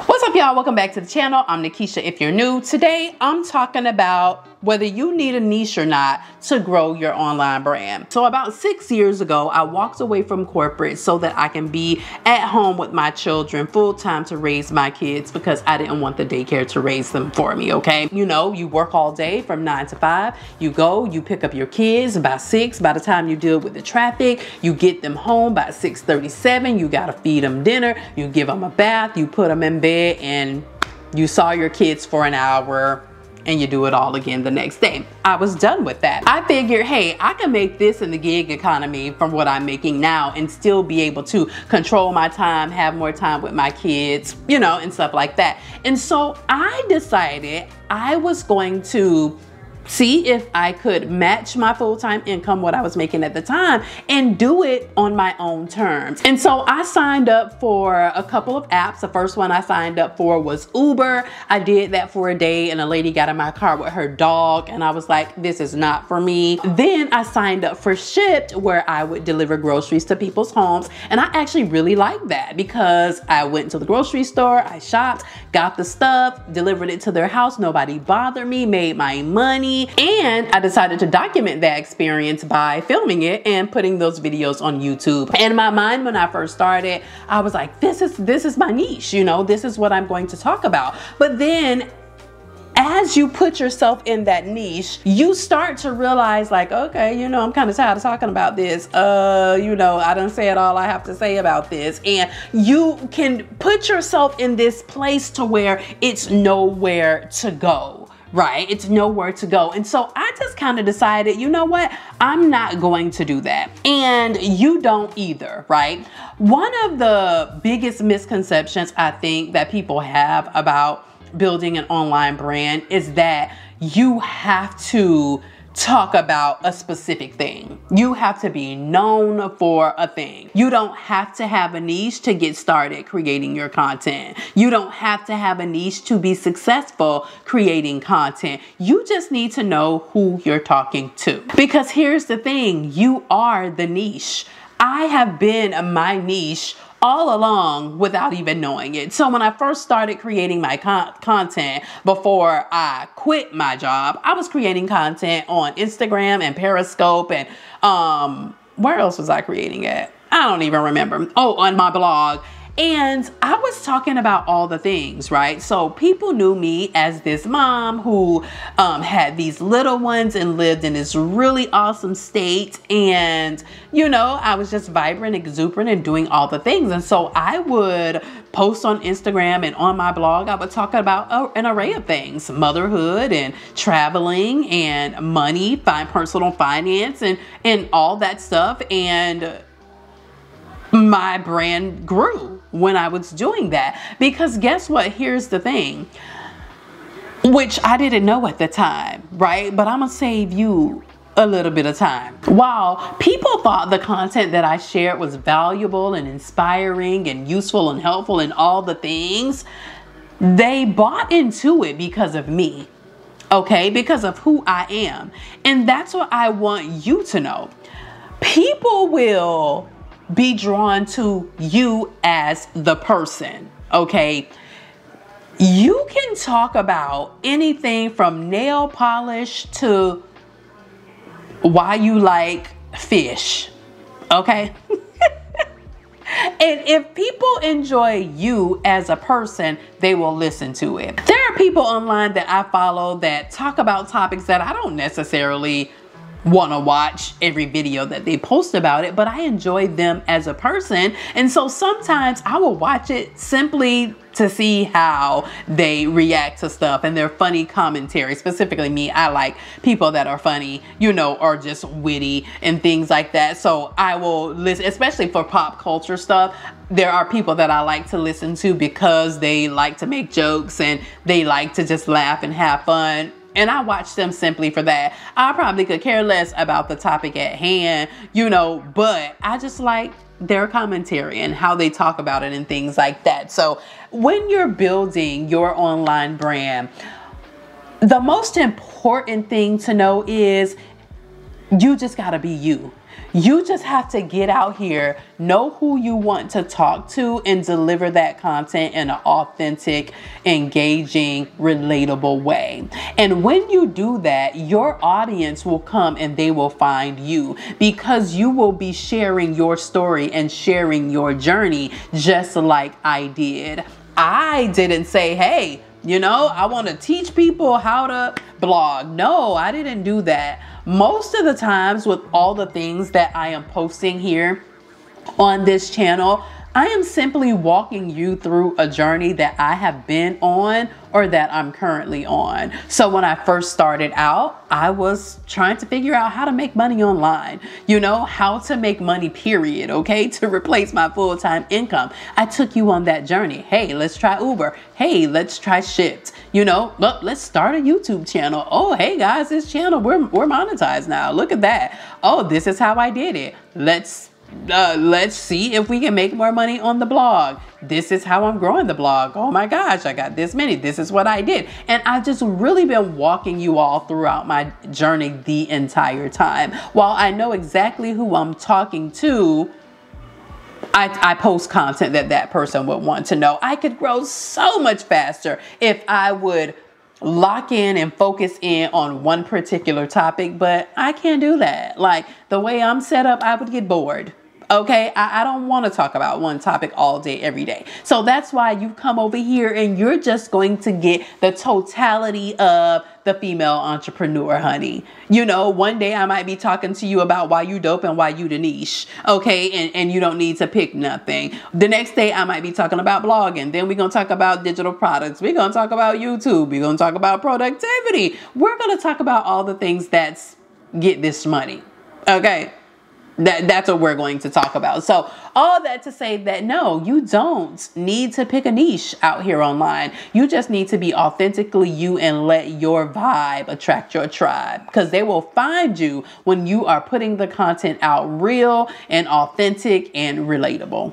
What's up, y'all? Welcome back to the channel. I'm Nakisha if you're new. Today I'm talking about whether you need a niche or not to grow your online brand. So about 6 years ago, I walked away from corporate so that I can be at home with my children full time to raise my kids, because I didn't want the daycare to raise them for me, okay? You know, you work all day from 9 to 5, you go, you pick up your kids by 6. By the time you deal with the traffic, you get them home by 6:37. You gotta feed them dinner, you give them a bath, you put them in bed, and you saw your kids for an hour and you do it all again the next day. I was done with that. I figured, hey, I can make this in the gig economy from what I'm making now and still be able to control my time, have more time with my kids, you know, and stuff like that. And so I decided I was going to see if I could match my full-time income, what I was making at the time, and do it on my own terms. And so I signed up for a couple of apps. The first one I signed up for was Uber. I did that for a day and a lady got in my car with her dog and I was like, this is not for me. Then I signed up for Shipt, where I would deliver groceries to people's homes. And I actually really liked that because I went to the grocery store, I shopped, got the stuff, delivered it to their house. Nobody bothered me, made my money. And I decided to document that experience by filming it and putting those videos on YouTube. And in my mind, when I first started, I was like, this is my niche, you know, this is what I'm going to talk about. But then as you put yourself in that niche, you start to realize like, okay, you know, I'm kind of tired of talking about this. You know, I done said all I have to say about this. And you can put yourself in this place to where it's nowhere to go. Right? It's nowhere to go. And so I just kind of decided, you know what? I'm not going to do that. And you don't either, right? One of the biggest misconceptions I think that people have about building an online brand is that you have to talk about a specific thing. You have to be known for a thing. You don't have to have a niche to get started creating your content. You don't have to have a niche to be successful creating content. You just need to know who you're talking to. Because here's the thing, you are the niche. I have been my niche all along without even knowing it. So when I first started creating my content before I quit my job, I was creating content on Instagram and Periscope and where else was I creating it? I don't even remember. Oh, on my blog. And I was talking about all the things, right? So people knew me as this mom who had these little ones and lived in this really awesome state. And, you know, I was just vibrant, exuberant, and doing all the things. And so I would post on Instagram and on my blog, I would talk about an array of things, motherhood and traveling and money, personal finance and all that stuff. And my brand grew when I was doing that, because guess what? Here's the thing, which I didn't know at the time, right? But I'm gonna save you a little bit of time. While people thought the content that I shared was valuable and inspiring and useful and helpful and all the things, they bought into it because of me, okay? Because of who I am. And that's what I want you to know. People will be drawn to you as the person, okay? You can talk about anything from nail polish to why you like fish, okay? And if people enjoy you as a person, they will listen to it. There are people online that I follow that talk about topics that I don't necessarily want to watch every video that they post about it, but I enjoy them as a person. And so sometimes I will watch it simply to see how they react to stuff and their funny commentary. Specifically me, I like people that are funny, you know, or just witty and things like that. So I will listen, especially for pop culture stuff. There are people that I like to listen to because they like to make jokes and they like to just laugh and have fun. And I watch them simply for that. I probably could care less about the topic at hand, you know, but I just like their commentary and how they talk about it and things like that. So when you're building your online brand, the most important thing to know is you just gotta be you. You just have to get out here, know who you want to talk to, and deliver that content in an authentic, engaging, relatable way. And when you do that, your audience will come and they will find you, because you will be sharing your story and sharing your journey just like I did. I didn't say, hey, you know, I want to teach people how to blog. No, I didn't do that. Most of the times with all the things that I am posting here on this channel, I am simply walking you through a journey that I have been on or that I'm currently on. So when I first started out, I was trying to figure out how to make money online, you know, how to make money, period, okay, to replace my full-time income. I took you on that journey. Hey, let's try Uber. Hey, let's try Shipt. You know, look, let's start a YouTube channel. Oh, hey guys, this channel, we're monetized now. Look at that. Oh, this is how I did it. Let's see if we can make more money on the blog. This is how I'm growing the blog. Oh my gosh, I got this many. This is what I did. And I've just really been walking you all throughout my journey the entire time. While I know exactly who I'm talking to, I post content that person would want to know. I could grow so much faster if I would lock in and focus in on one particular topic, but I can't do that. Like the way I'm set up, I would get bored. Okay, I don't want to talk about one topic all day, every day. So that's why you come over here and you're just going to get the totality of the female entrepreneur, honey. You know, one day I might be talking to you about why you dope and why you the niche. Okay, and you don't need to pick nothing. The next day I might be talking about blogging. Then we're going to talk about digital products. We're going to talk about YouTube. We're going to talk about productivity. We're going to talk about all the things that's get this money. Okay. That's what we're going to talk about. So all that to say that no, you don't need to pick a niche out here online. You just need to be authentically you and let your vibe attract your tribe, because they will find you when you are putting the content out real and authentic and relatable.